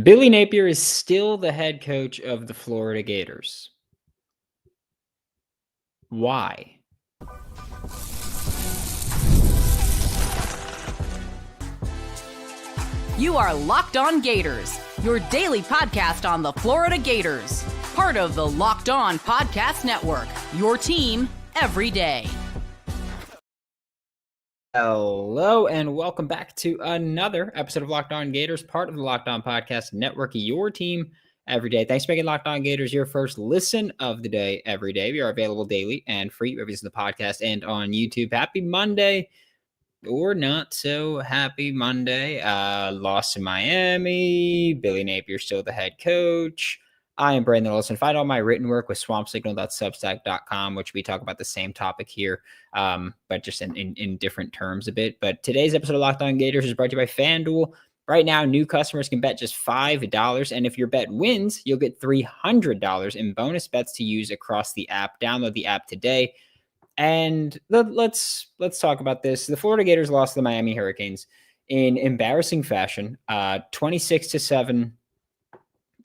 Billy Napier is still the head coach of the Florida Gators. Why? You are Locked On Gators, your daily podcast on the Florida Gators. Part of the Locked On Podcast Network, your team every day. Hello, and welcome back to another episode of Locked On Gators, part of the Locked On Podcast Network, your team every day. Thanks for making Locked On Gators your first listen of the day every day. We are available daily and free wherever you listen to the podcast and on YouTube. Happy Monday, or not so happy Monday. Lost in Miami. Billy Napier still the head coach. I am Brandon Olsen. Find all my written work with swampsignal.substack.com, which we talk about the same topic here, but just in different terms a bit. But today's episode of Locked On Gators is brought to you by FanDuel. Right now, new customers can bet just $5, and if your bet wins, you'll get $300 in bonus bets to use across the app. Download the app today. And let's talk about this. The Florida Gators lost to the Miami Hurricanes in embarrassing fashion, 26-7.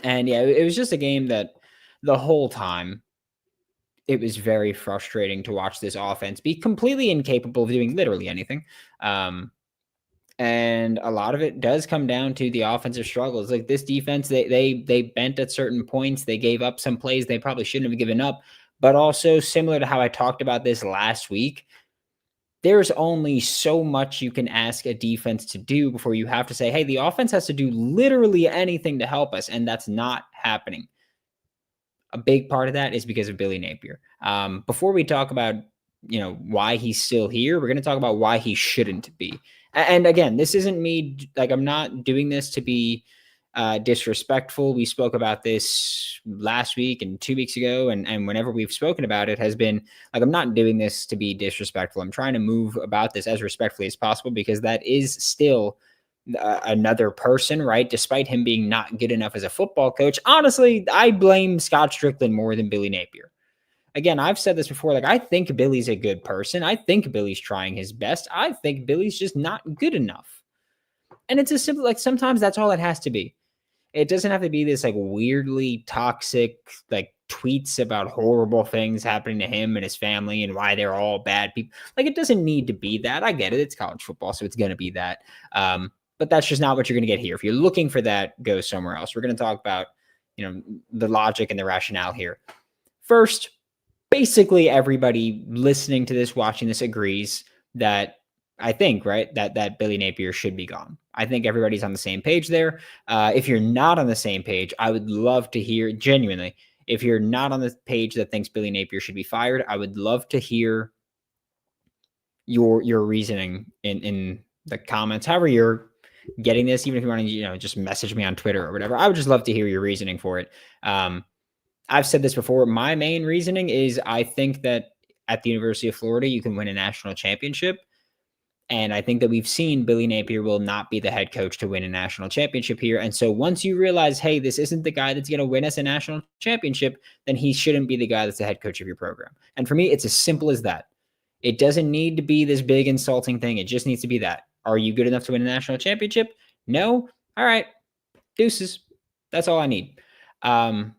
And yeah, it was just a game that the whole time it was very frustrating to watch this offense be completely incapable of doing literally anything. And a lot of it does come down to the offensive struggles. Like this defense, they bent at certain points. They gave up some plays they probably shouldn't have given up. But also similar to how I talked about this last week, there's only so much you can ask a defense to do before you have to say, hey, the offense has to do literally anything to help us, and that's not happening. A big part of that is because of Billy Napier. Before we talk about, why he's still here, we're going to talk about why he shouldn't be. And again, this isn't me, I'm not doing this to be disrespectful. We spoke about this last week and 2 weeks ago, and whenever we've spoken about it has been I'm not doing this to be disrespectful. I'm trying to move about this as respectfully as possible because that is still another person, right? Despite him being not good enough as a football coach. Honestly, I blame Scott Strickland more than Billy Napier. Again, I've said this before, I think Billy's a good person. I think Billy's trying his best. I think Billy's just not good enough. And it's as simple, sometimes that's all it has to be. It doesn't have to be this weirdly toxic, tweets about horrible things happening to him and his family and why they're all bad people. It doesn't need to be that. I get it. It's college football, so it's going to be that. But that's just not what you're going to get here. If you're looking for that, go somewhere else. We're going to talk about, the logic and the rationale here. First, basically everybody listening to this, watching this agrees that I think, right, that Billy Napier should be gone. I think everybody's on the same page there. If you're not on the same page, I would love to hear, genuinely, if you're not on the page that thinks Billy Napier should be fired, I would love to hear your reasoning in the comments. However you're getting this, even if you want to, just message me on Twitter or whatever. I would just love to hear your reasoning for it. I've said this before. My main reasoning is I think that at the University of Florida, you can win a national championship. And I think that we've seen Billy Napier will not be the head coach to win a national championship here. And so once you realize, hey, this isn't the guy that's going to win us a national championship, then he shouldn't be the guy that's the head coach of your program. And for me, it's as simple as that. It doesn't need to be this big insulting thing. It just needs to be that. Are you good enough to win a national championship? No? All right. Deuces. That's all I need. And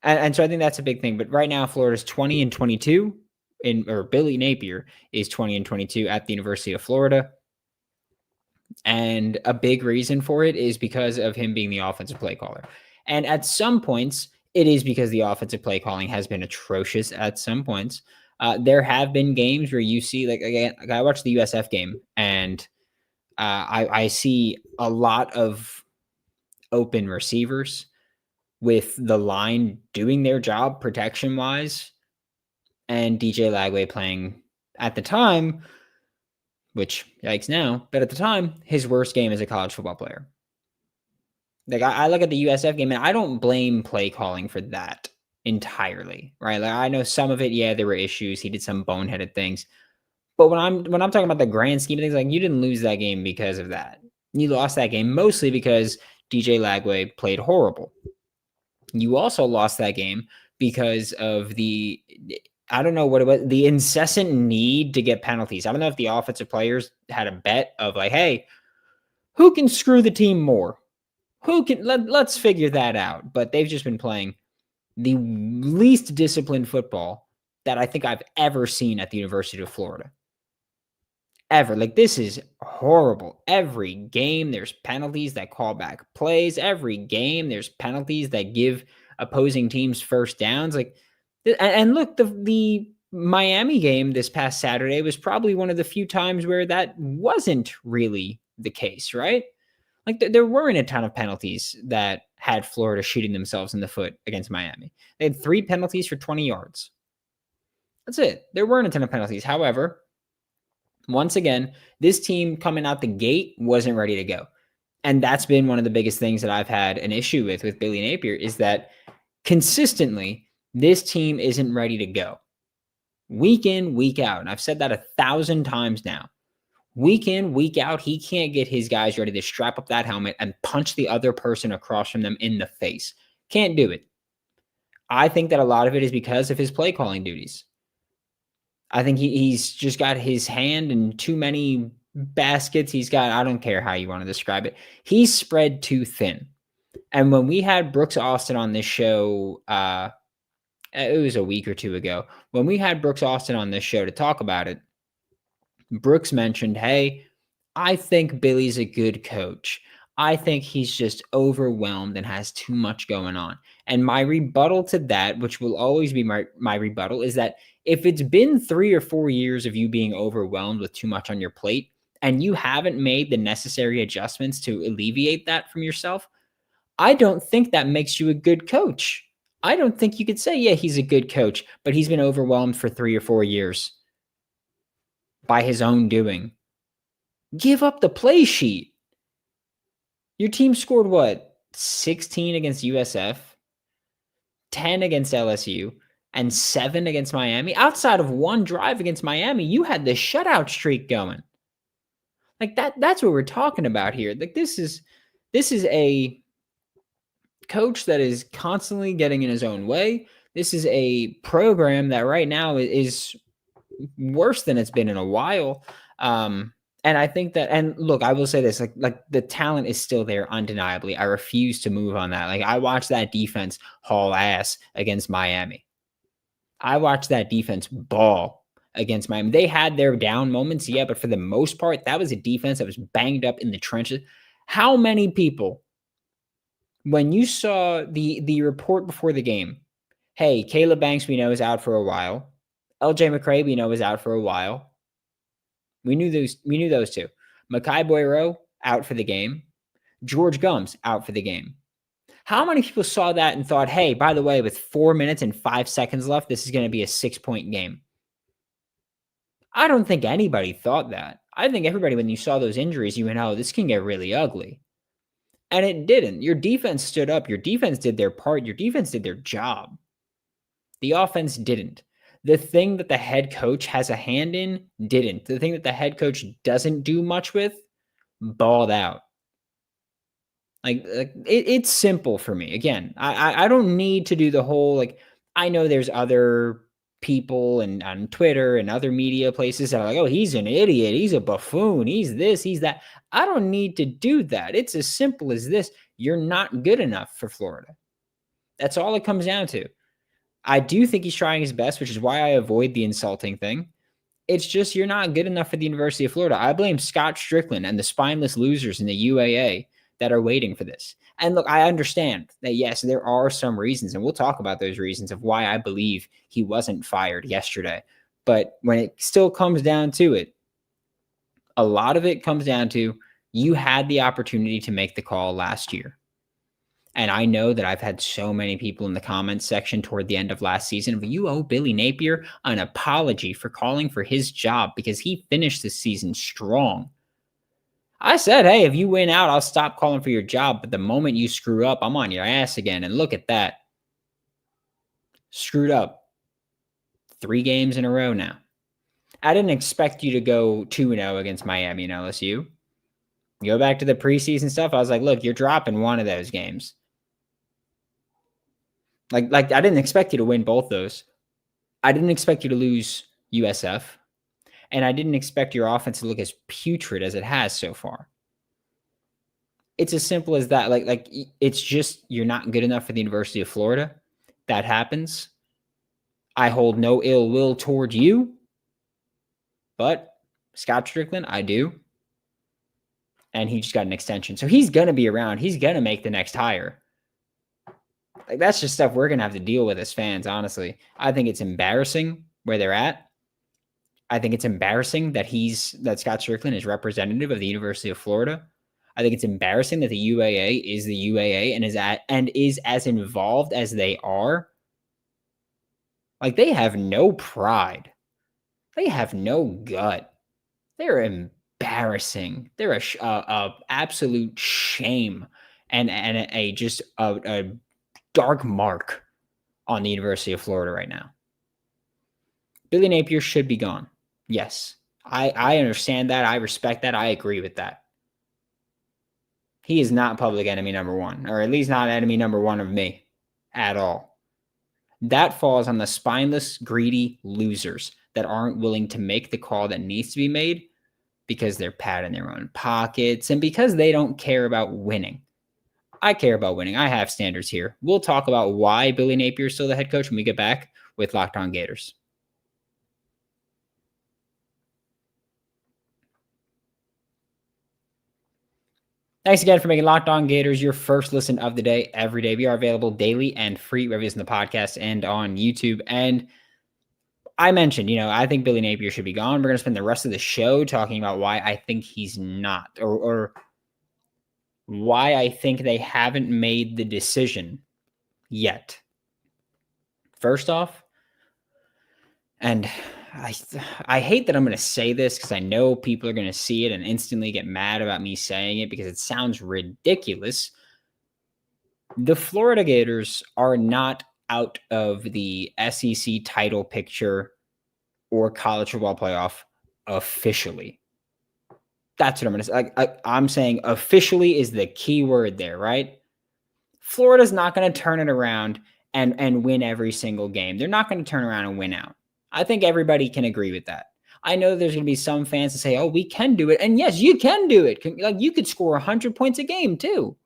so I think that's a big thing. But right now, Florida's 20-22. Billy Napier is 20-22 at the University of Florida. And a big reason for it is because of him being the offensive play caller. And at some points, it is because the offensive play calling has been atrocious at some points. There have been games where you see, again, I watched the USF game, and I see a lot of open receivers with the line doing their job protection-wise, and DJ Lagway playing at the time, which yikes now, but at the time, his worst game as a college football player. I look at the USF game, and I don't blame play calling for that entirely, right? I know some of it, yeah, there were issues. He did some boneheaded things. But when I'm talking about the grand scheme of things, you didn't lose that game because of that. You lost that game mostly because DJ Lagway played horrible. You also lost that game because of I don't know what it was, the incessant need to get penalties. I don't know if the offensive players had a bet of hey, who can screw the team more? let's figure that out. But they've just been playing the least disciplined football that I think I've ever seen at the University of Florida. Ever. Like, this is horrible. Every game, there's penalties that call back plays. Every game, there's penalties that give opposing teams first downs. Like, and look, the Miami game this past Saturday was probably one of the few times where that wasn't really the case, right? Like, there weren't a ton of penalties that had Florida shooting themselves in the foot against Miami. They had 3 penalties for 20 yards. That's it. There weren't a ton of penalties. However, once again, this team coming out the gate wasn't ready to go. And that's been one of the biggest things that I've had an issue with Billy Napier, is that consistently, this team isn't ready to go. Week in, week out. And I've said that 1,000 times now. Week in, week out, he can't get his guys ready to strap up that helmet and punch the other person across from them in the face. Can't do it. I think that a lot of it is because of his play calling duties. I think he's just got his hand in too many baskets. He's got, I don't care how you want to describe it, he's spread too thin. And when we had Brooks Austin on this show, it was a week or two ago, when we had Brooks Austin on this show to talk about it, Brooks mentioned, hey, I think Billy's a good coach. I think he's just overwhelmed and has too much going on. And my rebuttal to that, which will always be my rebuttal, is that if it's been 3 or 4 years of you being overwhelmed with too much on your plate and you haven't made the necessary adjustments to alleviate that from yourself, I don't think that makes you a good coach. I don't think you could say, yeah, he's a good coach, but he's been overwhelmed for 3 or 4 years by his own doing. Give up the play sheet. Your team scored what? 16 against USF, 10 against LSU, and 7 against Miami. Outside of one drive against Miami, you had the shutout streak going. Like, that's what we're talking about here. Like, this is a coach that is constantly getting in his own way. This is a program that right now is worse than it's been in a while. And I think that, and look, I will say this, like the talent is still there undeniably. I refuse to move on that. Like, I watched that defense haul ass against Miami. I watched that defense ball against Miami. They had their down moments, yeah, but for the most part, that was a defense that was banged up in the trenches. How many people, when you saw the report before the game, hey, Caleb Banks, we know, is out for a while. LJ McCray, we know, is out for a while. We knew those two. Makai Boyro, out for the game. George Gums, out for the game. How many people saw that and thought, hey, by the way, with 4 minutes and 5 seconds left, this is going to be a 6-point game? I don't think anybody thought that. I think everybody, when you saw those injuries, you went, oh, this can get really ugly. And it didn't. Your defense stood up. Your defense did their part. Your defense did their job. The offense didn't. The thing that the head coach has a hand in didn't. The thing that the head coach doesn't do much with, balled out. Like it's simple for me. Again, I don't need to do the whole, like, I know there's other people and on Twitter and other media places that are like, oh, he's an idiot, he's a buffoon, he's this, he's that. I don't need to do that. It's as simple as this. You're not good enough for Florida. That's all it comes down to. I do think he's trying his best, which is why I avoid the insulting thing. It's just you're not good enough for the University of Florida. I blame Scott Strickland and the spineless losers in the UAA that are waiting for this. And look, I understand that, yes, there are some reasons, and we'll talk about those reasons of why I believe he wasn't fired yesterday. But when it still comes down to it, a lot of it comes down to you had the opportunity to make the call last year. And I know that I've had so many people in the comments section toward the end of last season, but you owe Billy Napier an apology for calling for his job because he finished this season strong. I said, hey, if you win out, I'll stop calling for your job. But the moment you screw up, I'm on your ass again. And look at that. Screwed up 3 games in a row now. I didn't expect you to go 2-0 against Miami and LSU. Go back to the preseason stuff. I was like, look, you're dropping one of those games. Like I didn't expect you to win both those. I didn't expect you to lose USF. And I didn't expect your offense to look as putrid as it has so far. It's as simple as that. Like it's just you're not good enough for the University of Florida. That happens. I hold no ill will toward you, but Scott Strickland, I do. And he just got an extension. So he's going to be around. He's going to make the next hire. Like that's just stuff we're going to have to deal with as fans, honestly. I think it's embarrassing where they're at. I think it's embarrassing that Scott Strickland is representative of the University of Florida. I think it's embarrassing that the UAA is the UAA and is as involved as they are. Like they have no pride. They have no gut. They're embarrassing. They're a absolute shame and a dark mark on the University of Florida right now. Billy Napier should be gone. Yes, I understand that. I respect that. I agree with that. He is not public enemy number one, or at least not enemy number one of me at all. That falls on the spineless, greedy losers that aren't willing to make the call that needs to be made because they're patting their own pockets and because they don't care about winning. I care about winning. I have standards here. We'll talk about why Billy Napier is still the head coach when we get back with Locked On Gators. Thanks again for making Locked On Gators your first listen of the day every day. We are available daily and free reviews in the podcast and on YouTube. And I mentioned, I think Billy Napier should be gone. We're going to spend the rest of the show talking about why I think he's not, or why I think they haven't made the decision yet. First off, and I hate that I'm going to say this because I know people are going to see it and instantly get mad about me saying it because it sounds ridiculous. The Florida Gators are not out of the SEC title picture or college football playoff officially. That's what I'm going to say. I'm saying officially is the key word there, right? Florida's not going to turn it around and win every single game. They're not going to turn around and win out. I think everybody can agree with that. I know there's going to be some fans that say, oh, we can do it. And yes, you can do it. Like you could score 100 points a game too.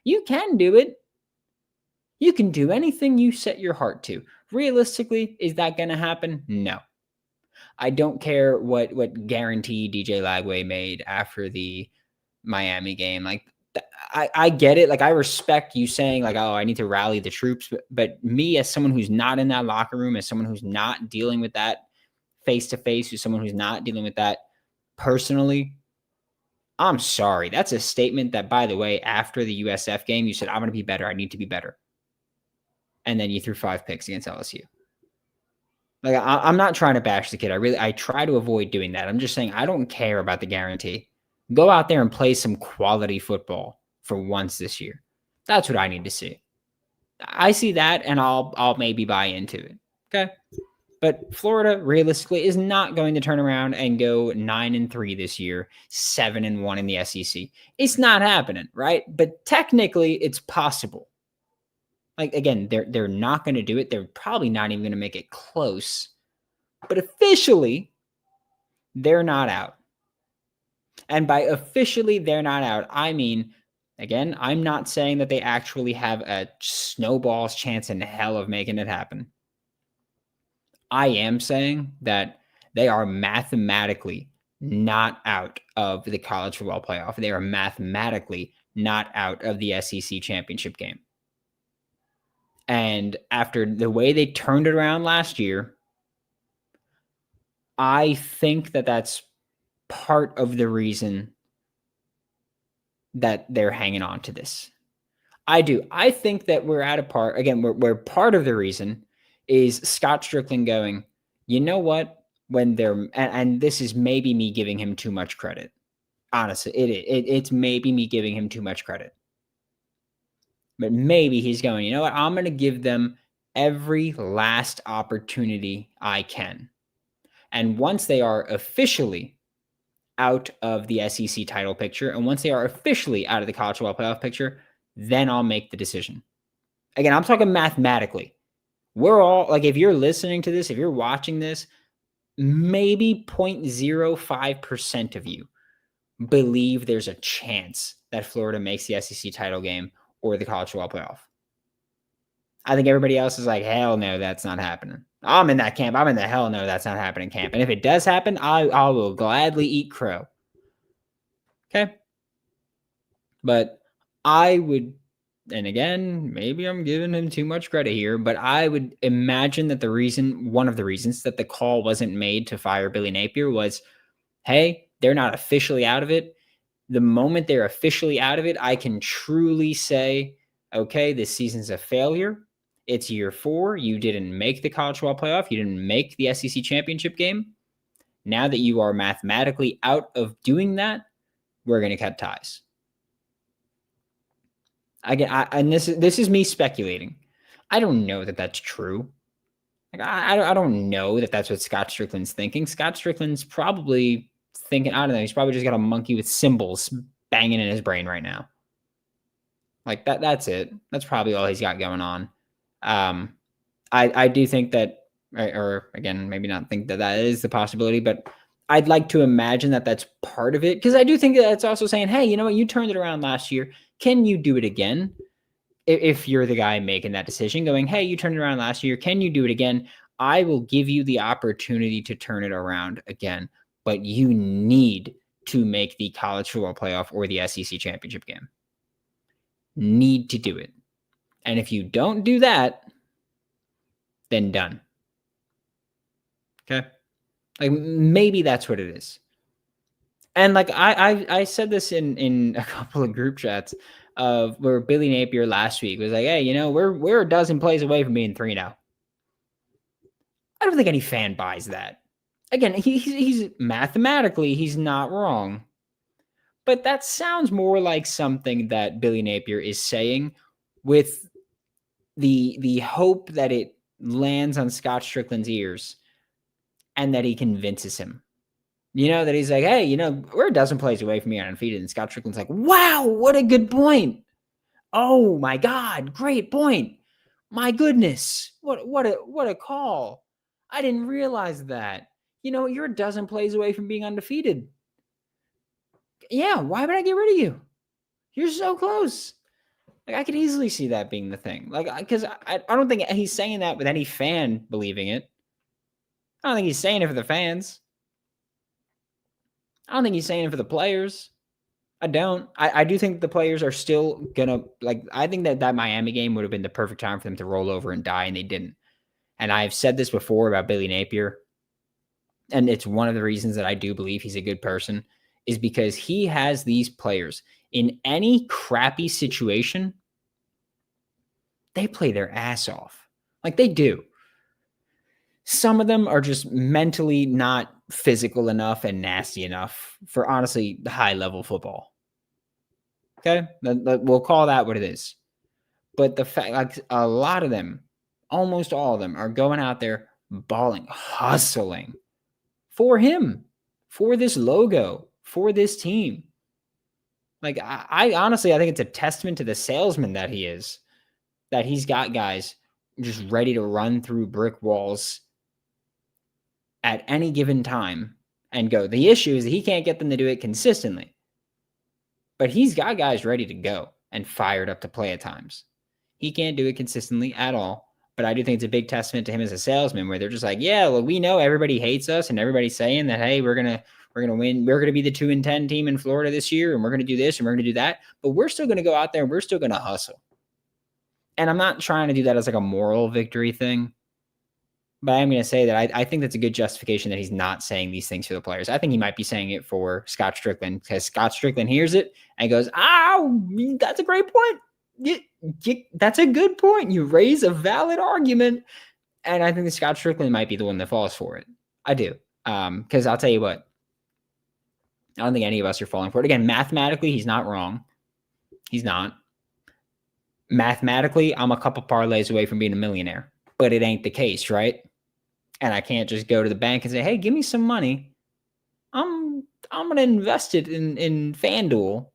You can do it. You can do anything you set your heart to. Realistically, is that going to happen? No. I don't care what guarantee DJ Lagway made after the Miami game. Like, I get it. Like, I respect you saying, like, oh, I need to rally the troops. But me, as someone who's not in that locker room, as someone who's not dealing with that face-to-face, who's someone who's not dealing with that personally, I'm sorry. That's a statement that, by the way, after the USF game, you said, I'm going to be better. I need to be better. And then you threw 5 picks against LSU. Like, I'm not trying to bash the kid. I try to avoid doing that. I'm just saying I don't care about the guarantee. Go out there and play some quality football for once this year. That's what I need to see. I see that, and I'll maybe buy into it. Okay? But Florida, realistically, is not going to turn around and go 9-3 this year, 7-1 in the SEC. It's not happening, right? But technically, it's possible. Like, again, they're not going to do it. They're probably not even going to make it close. But officially, they're not out. And by officially they're not out, I mean, again, I'm not saying that they actually have a snowball's chance in hell of making it happen. I am saying that they are mathematically not out of the college football playoff. They are mathematically not out of the SEC championship game. And after the way they turned it around last year, I think that that's part of the reason that they're hanging on to this. I do. I think that we're at a part, again, where part of the reason is Scott Strickland going, you know what, when they're, and this is maybe me giving him too much credit. Honestly, it's maybe me giving him too much credit. But maybe he's going, you know what, I'm going to give them every last opportunity I can. And once they are officially out of the SEC title picture, and once they are officially out of the college football playoff picture, then I'll make the decision. Again, I'm talking mathematically. We're all, like, if you're listening to this, if you're watching this, maybe 0.05% of you believe there's a chance that Florida makes the SEC title game or the college football playoff. I think everybody else is like, hell no, that's not happening. I'm in that camp. I'm in the hell no, that's not happening camp. And if it does happen, I will gladly eat crow. Okay. But I would, and again, maybe I'm giving him too much credit here, but I would imagine that one of the reasons that the call wasn't made to fire Billy Napier was, hey, they're not officially out of it. The moment they're officially out of it, I can truly say, okay, this season's a failure. It's year 4. You didn't make the college football playoff. You didn't make the SEC championship game. Now that you are mathematically out of doing that, we're going to cut ties. And this is me speculating. I don't know that that's true. Like I don't know that that's what Scott Strickland's thinking. Scott Strickland's probably thinking, I don't know, he's probably just got a monkey with cymbals banging in his brain right now. Like that's it. That's probably all he's got going on. I do think that, or again, maybe not think that is the possibility, but I'd like to imagine that that's part of it. Because I do think that it's also saying, hey, you know what? You turned it around last year. Can you do it again? If you're the guy making that decision, going, hey, you turned it around last year. Can you do it again? I will give you the opportunity to turn it around again. But you need to make the college football playoff or the SEC championship game. Need to do it. And if you don't do that, then done. Okay? Like maybe that's what it is. And like I said this in a couple of group chats of where Billy Napier last week was like, hey, you know, we're a dozen plays away from being 3-0. I don't think any fan buys that. Again, he's mathematically, he's not wrong. But that sounds more like something that Billy Napier is saying with the hope that it lands on Scott Strickland's ears and that he convinces him. You know, that he's like, hey, you know, we're a dozen plays away from being undefeated. And Scott Strickland's like, wow, what a good point. Oh my God, great point. My goodness, what a call. I didn't realize that. You know, you're a dozen plays away from being undefeated. Yeah, why would I get rid of you? You're so close. Like, I could easily see that being the thing. Like, because I don't think he's saying that with any fan believing it. I don't think he's saying it for the fans. I don't think he's saying it for the players. I don't. I do think the players are still going to, like, I think that Miami game would have been the perfect time for them to roll over and die, and they didn't. And I've said this before about Billy Napier, and it's one of the reasons that I do believe he's a good person, is because he has these players in any crappy situation, they play their ass off. Like they do. Some of them are just mentally not physical enough and nasty enough for honestly high level football. Okay. We'll call that what it is. But the fact, like a lot of them, almost all of them are going out there balling, hustling for him, for this logo, for this team. Like I honestly, I think it's a testament to the salesman that he is, that he's got guys just ready to run through brick walls at any given time and go. The issue is that he can't get them to do it consistently, but he's got guys ready to go and fired up to play at times. He can't do it consistently at all. But I do think it's a big testament to him as a salesman, where they're just like, yeah, well, we know everybody hates us and everybody's saying that, hey, we're gonna win. We're gonna be the 2-10 team in Florida this year, and we're gonna do this and we're gonna do that. But we're still gonna go out there and we're still gonna hustle. And I'm not trying to do that as like a moral victory thing, but I'm gonna say that I think that's a good justification that he's not saying these things for the players. I think he might be saying it for Scott Strickland, because Scott Strickland hears it and goes, "Oh, that's a great point. That's a good point. You raise a valid argument." And I think that Scott Strickland might be the one that falls for it. I do. Because I'll tell you what, I don't think any of us are falling for it. Again, mathematically, he's not wrong. He's not. Mathematically, I'm a couple parlays away from being a millionaire, but it ain't the case, right? And I can't just go to the bank and say, hey, give me some money. I'm going to invest it in FanDuel.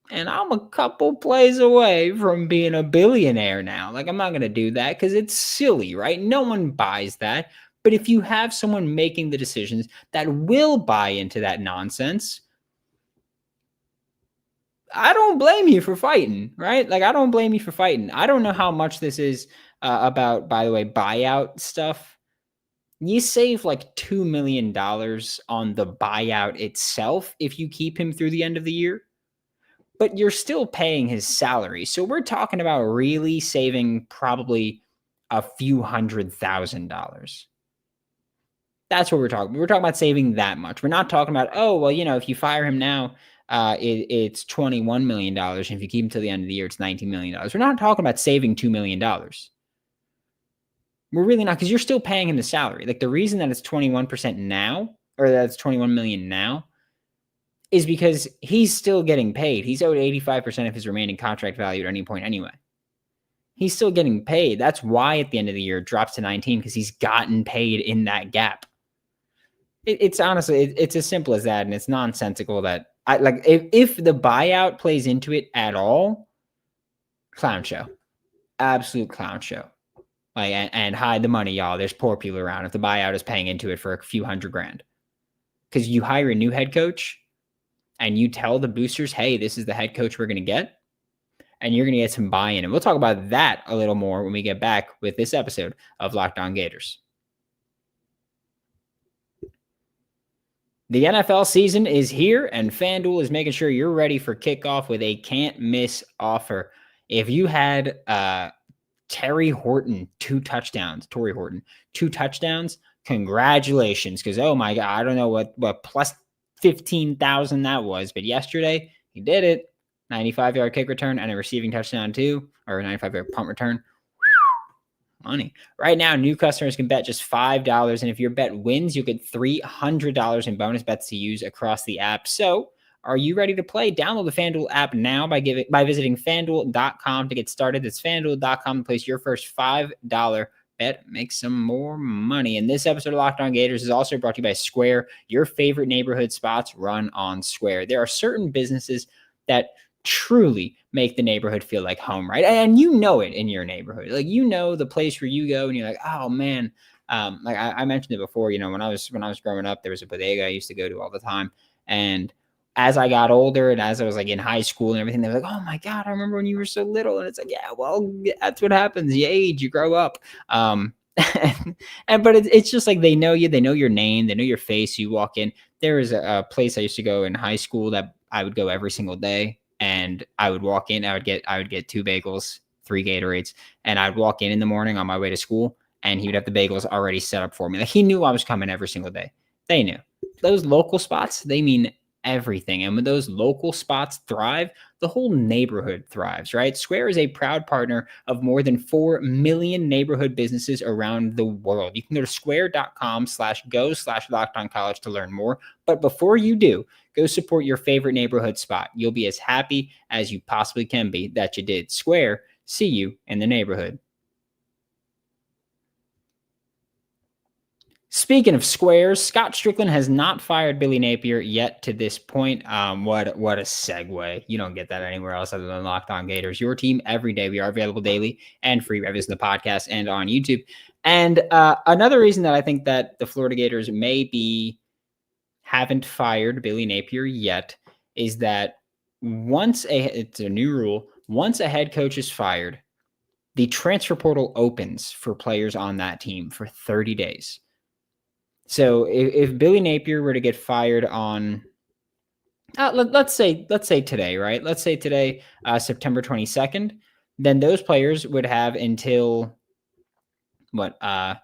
And I'm a couple plays away from being a billionaire now. Like, I'm not going to do that because it's silly, right? No one buys that. But if you have someone making the decisions that will buy into that nonsense, I don't blame you for fighting, right? Like, I don't blame you for fighting. I don't know how much this is about, by the way, buyout stuff. You save like $2 million on the buyout itself if you keep him through the end of the year, but you're still paying his salary. So we're talking about really saving probably a few $100,000. That's what we're talking about. We're talking about saving that much. We're not talking about, oh, well, if you fire him now, it's $21 million. And if you keep him till the end of the year, it's $19 million. We're not talking about saving $2 million. We're really not, because you're still paying him the salary. Like, the reason that it's 21% now, or that's 21 million now, is because he's still getting paid. He's owed 85% of his remaining contract value at any point anyway. He's still getting paid. That's why at the end of the year it drops to 19, because he's gotten paid in that gap. It's honestly, it's as simple as that, and it's nonsensical that if the buyout plays into it at all, clown show, absolute clown show. Like, and hide the money, y'all. There's poor people around if the buyout is paying into it for a few $100,000. Because you hire a new head coach and you tell the boosters, hey, this is the head coach we're going to get, and you're going to get some buy-in. And we'll talk about that a little more when we get back with this episode of Locked On Gators. The NFL season is here, and FanDuel is making sure you're ready for kickoff with a can't-miss offer. If you had Tory Horton, 2 touchdowns, congratulations, because, oh my God, I don't know what plus 15,000 that was, but yesterday he did it. 95-yard kick return and a receiving touchdown too, or a 95-yard punt return. Money. Right now, new customers can bet just $5, and if your bet wins, you'll get $300 in bonus bets to use across the app. So, are you ready to play? Download the FanDuel app now by visiting FanDuel.com to get started. That's FanDuel.com to place your first $5 bet. Make some more money. And this episode of Locked On Gators is also brought to you by Square. Your favorite neighborhood spots run on Square. There are certain businesses that truly make the neighborhood feel like home, right? And you know it in your neighborhood. Like, the place where you go and you're like, oh man. Like I mentioned it before, when I was growing up, there was a bodega I used to go to all the time. And as I got older and as I was like in high school and everything, they were like, oh my God, I remember when you were so little. And it's like, yeah, well, that's what happens. You age, you grow up. But it's just like, they know you, they know your name, they know your face. You walk in. There was a place I used to go in high school that I would go every single day. And I would walk in, I would get 2 bagels, 3 Gatorades, and I'd walk in the morning on my way to school, and he would have the bagels already set up for me. Like, he knew I was coming every single day. They knew. Those local spots, they mean everything. And when those local spots thrive, the whole neighborhood thrives, right? Square is a proud partner of more than 4 million neighborhood businesses around the world. You can go to square.com/go/lockedoncollege to learn more. But before you do, go support your favorite neighborhood spot. You'll be as happy as you possibly can be that you did. Square, see you in the neighborhood. Speaking of squares, Scott Strickland has not fired Billy Napier yet to this point. What a segue. You don't get that anywhere else other than Locked On Gators. Your team every day. We are available daily and free reviews in the podcast and on YouTube. And another reason that I think that the Florida Gators haven't fired Billy Napier yet is that it's a new rule. Once a head coach is fired, the transfer portal opens for players on that team for 30 days. So if Billy Napier were to get fired on, let's say today, right? Let's say today, September 22nd, then those players would have until the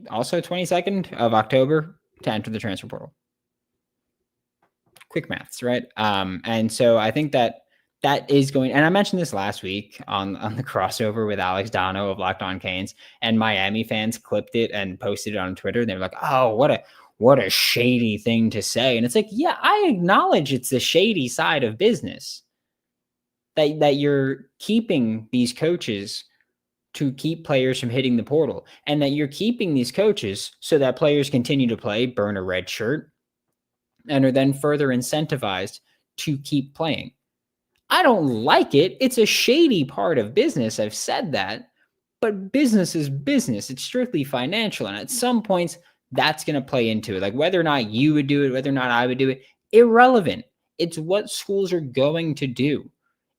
also 22nd of October to enter the transfer portal. Quick maths, right? And so I think that is going, and I mentioned this last week on the crossover with Alex Dono of Locked On Canes, and Miami fans clipped it and posted it on Twitter. They were like, oh, what a shady thing to say. And it's like, yeah, I acknowledge it's the shady side of business that you're keeping these coaches to keep players from hitting the portal, and that you're keeping these coaches so that players continue to play, burn a red shirt, and are then further incentivized to keep playing. I don't like it. It's a shady part of business. I've said that, but business is business. It's strictly financial. And at some points, that's going to play into it. Like, whether or not you would do it, whether or not I would do it, irrelevant. It's what schools are going to do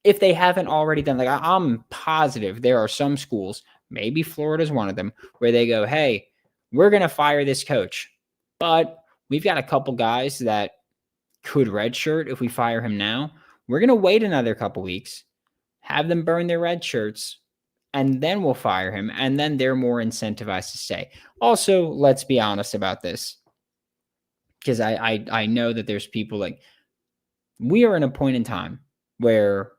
if they haven't already done. Like, I'm positive there are some schools, maybe Florida's one of them, where they go, hey, we're going to fire this coach, but we've got a couple guys that could redshirt if we fire him now. We're going to wait another couple weeks, have them burn their red shirts, and then we'll fire him. And then they're more incentivized to stay. Also, let's be honest about this, because I know that there's people like, we are in a point in time where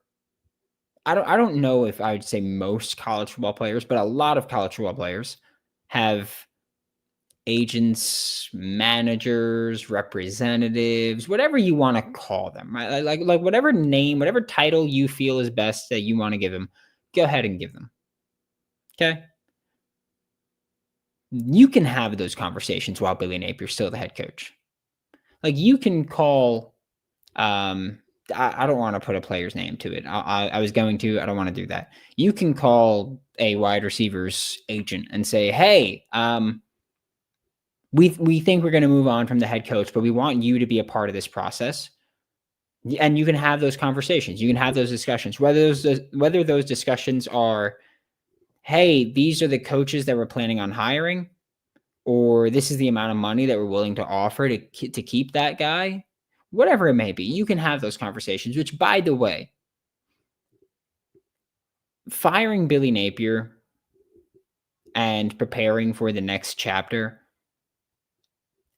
I don't know if I would say most college football players, but a lot of college football players have agents, managers, representatives, whatever you want to call them, right? Like whatever name, whatever title you feel is best that you want to give them, go ahead and give them. Okay. You can have those conversations while Billy Napier's still the head coach. Like, you can call, I don't want to put a player's name to it. I was going to, I don't want to do that. You can call a wide receiver's agent and say, hey, we think we're going to move on from the head coach, but we want you to be a part of this process. And you can have those conversations. You can have those discussions, whether those discussions are, hey, these are the coaches that we're planning on hiring, or this is the amount of money that we're willing to offer to keep that guy. Whatever it may be, you can have those conversations, which, by the way, firing Billy Napier and preparing for the next chapter.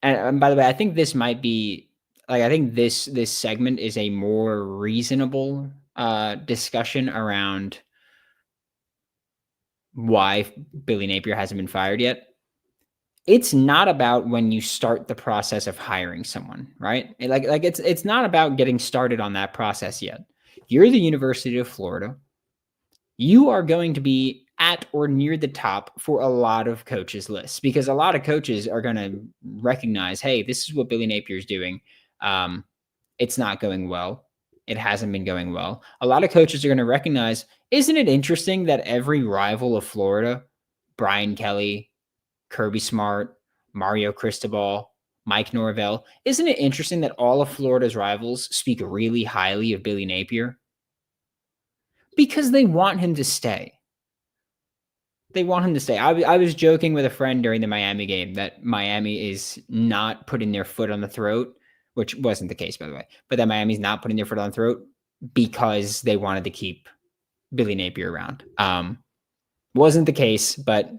And by the way, I think this might be, like, I think this segment is a more reasonable discussion around why Billy Napier hasn't been fired yet. It's not about when you start the process of hiring someone, right? Like it's not about getting started on that process yet. You're the University of Florida. You are going to be at or near the top for a lot of coaches' lists, because a lot of coaches are going to recognize, hey, this is what Billy Napier is doing. It's not going well. It hasn't been going well. A lot of coaches are going to recognize, isn't it interesting that every rival of Florida, Brian Kelly, Kirby Smart, Mario Cristobal, Mike Norvell, isn't it interesting that all of Florida's rivals speak really highly of Billy Napier? Because they want him to stay. They want him to stay. I was joking with a friend during the Miami game that Miami is not putting their foot on the throat, which wasn't the case, by the way, but that Miami's not putting their foot on the throat because they wanted to keep Billy Napier around. Wasn't the case, but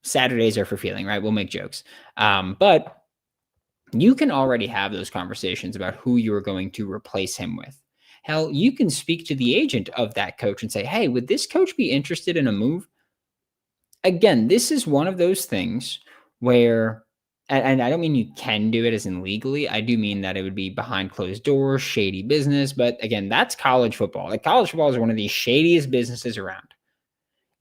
Saturdays are for feeling, right? We'll make jokes. But you can already have those conversations about who you're going to replace him with. Hell, you can speak to the agent of that coach and say, hey, would this coach be interested in a move? Again, this is one of those things where, and I don't mean you can do it as in legally. I do mean that it would be behind closed doors, shady business. But again, that's college football. Like, college football is one of the shadiest businesses around.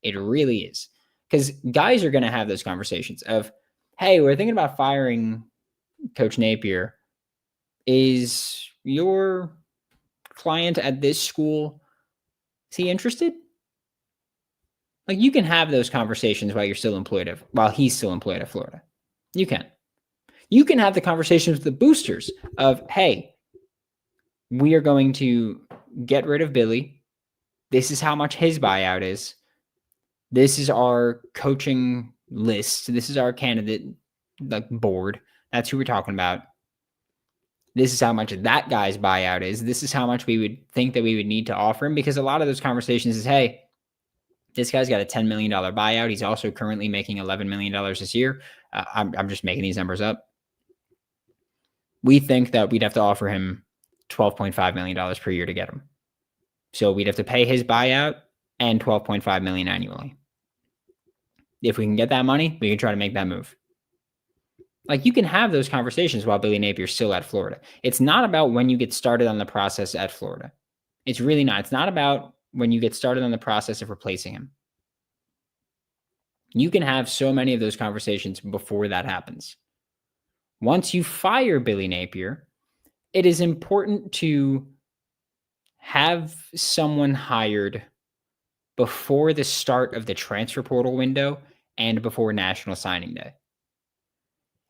It really is. Because guys are going to have those conversations of, hey, we're thinking about firing Coach Napier. Is your client at this school, is he interested? Like, you can have those conversations while he's still employed at Florida. You can. You can have the conversations with the boosters of, hey, we are going to get rid of Billy. This is how much his buyout is. This is our coaching list. This is our candidate board. That's who we're talking about. This is how much that guy's buyout is. This is how much we would think that we would need to offer him, because a lot of those conversations is, hey, this guy's got a $10 million buyout. He's also currently making $11 million this year. I'm just making these numbers up. We think that we'd have to offer him $12.5 million per year to get him. So we'd have to pay his buyout and $12.5 million annually. If we can get that money, we can try to make that move. Like, you can have those conversations while Billy Napier's still at Florida. It's not about when you get started on the process at Florida. It's really not. It's not about when you get started on the process of replacing him. You can have so many of those conversations before that happens. Once you fire Billy Napier, it is important to have someone hired before the start of the transfer portal window and before National Signing Day.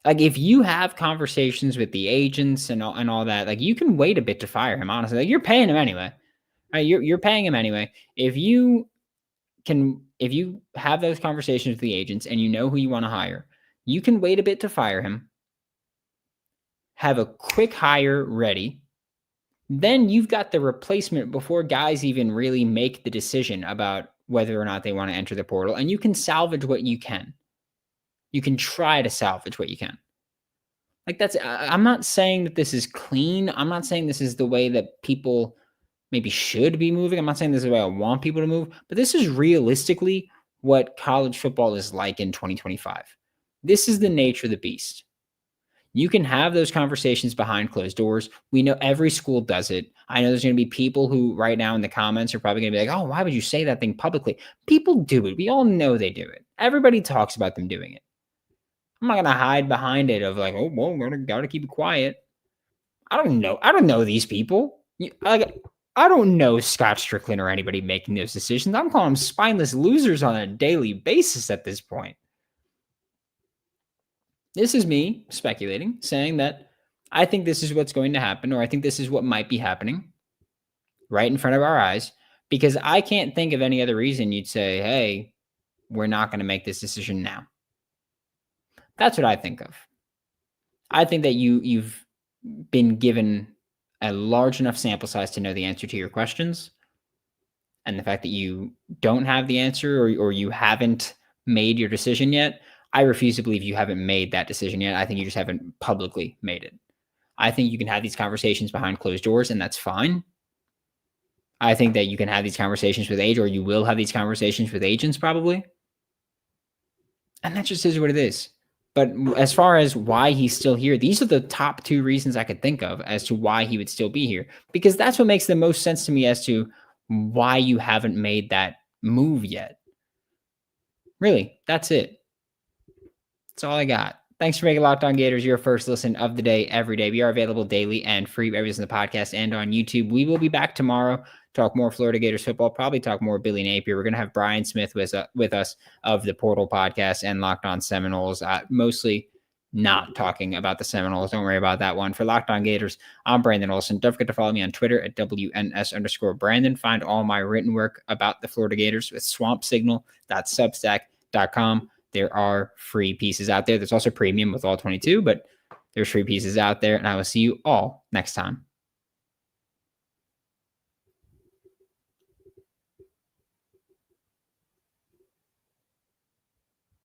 Like, if you have conversations with the agents and all that, like, you can wait a bit to fire him, honestly. Like, you're paying him anyway. Right? You're paying him anyway. If you have those conversations with the agents and you know who you want to hire, you can wait a bit to fire him, have a quick hire ready. Then you've got the replacement before guys even really make the decision about whether or not they want to enter the portal. And you can salvage what you can. You can try to salvage what you can. Like, I'm not saying that this is clean. I'm not saying this is the way that people maybe should be moving. I'm not saying this is the way I want people to move, but this is realistically what college football is like in 2025. This is the nature of the beast. You can have those conversations behind closed doors. We know every school does it. I know there's going to be people who right now in the comments are probably going to be like, oh, why would you say that thing publicly? People do it. We all know they do it. Everybody talks about them doing it. I'm not going to hide behind it of like, oh, well, we're got to keep it quiet. I don't know. I don't know these people. I don't know Scott Strickland or anybody making those decisions. I'm calling them spineless losers on a daily basis at this point. This is me speculating, saying that I think this is what's going to happen, or I think this is what might be happening right in front of our eyes, because I can't think of any other reason you'd say, hey, we're not going to make this decision now. That's what I think of. I think that you've been given a large enough sample size to know the answer to your questions. And the fact that you don't have the answer or you haven't made your decision yet, I refuse to believe you haven't made that decision yet. I think you just haven't publicly made it. I think you can have these conversations behind closed doors, and that's fine. I think that you can have these conversations with or you will have these conversations with agents probably. And that just is what it is. But as far as why he's still here, these are the top two reasons I could think of as to why he would still be here. Because that's what makes the most sense to me as to why you haven't made that move yet. Really, that's it. That's all I got. Thanks for making Locked On Gators your first listen of the day every day. We are available daily and free wherever in the podcast and on YouTube. We will be back tomorrow. Talk more Florida Gators football, probably talk more Billy Napier. We're going to have Brian Smith with us of the Portal podcast and Locked On Seminoles, mostly not talking about the Seminoles. Don't worry about that one. For Locked On Gators, I'm Brandon Olsen. Don't forget to follow me on Twitter at WNS_Brandon. Find all my written work about the Florida Gators with swampsignal.substack.com. There are free pieces out there. There's also premium with all 22, but there's free pieces out there, and I will see you all next time.